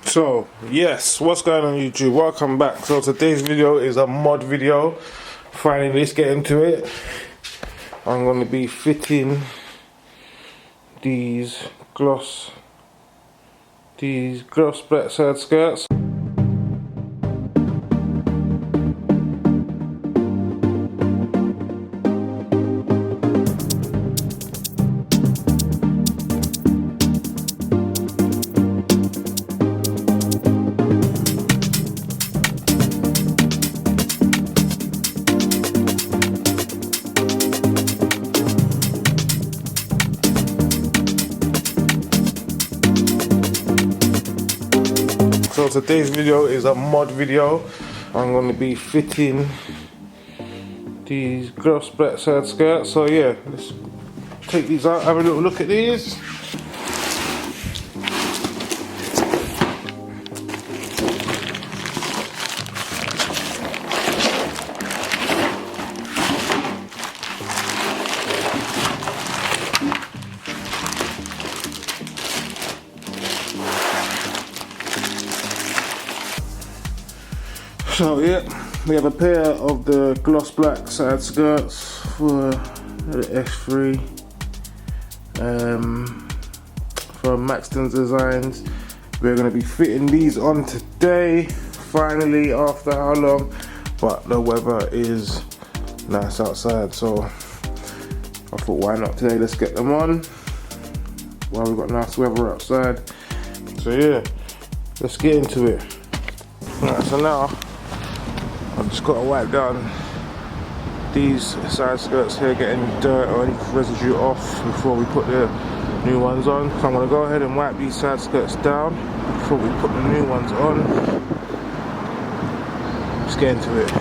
So yes, what's going on YouTube? Welcome back. So today's video is a mod video. Finally, let's get into it. I'm going to be fitting these gloss black side skirts. So today's video is a mod video. I'm going to be fitting these gloss black side skirts. So yeah, let's take these out, have a little look at these. So yeah, we have a pair of the gloss black side skirts for the S3 from Maxton Designs. We're going to be fitting these on today, finally, after how long, but the weather is nice outside, so I thought why not today, let's get them on while we've got nice weather outside. So yeah, let's get into it. Alright, so now I've just got to wipe down these side skirts here, getting dirt or any residue off before we put the new ones on. So I'm going to go ahead and wipe these side skirts down before we put the new ones on. Let's get into it.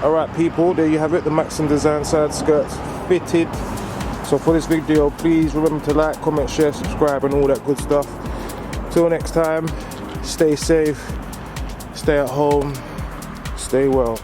Alright people, there you have it, the Maxton Design side skirts fitted. So for this video, please remember to like, comment, share, subscribe and all that good stuff. Till next time, stay safe, stay at home, stay well.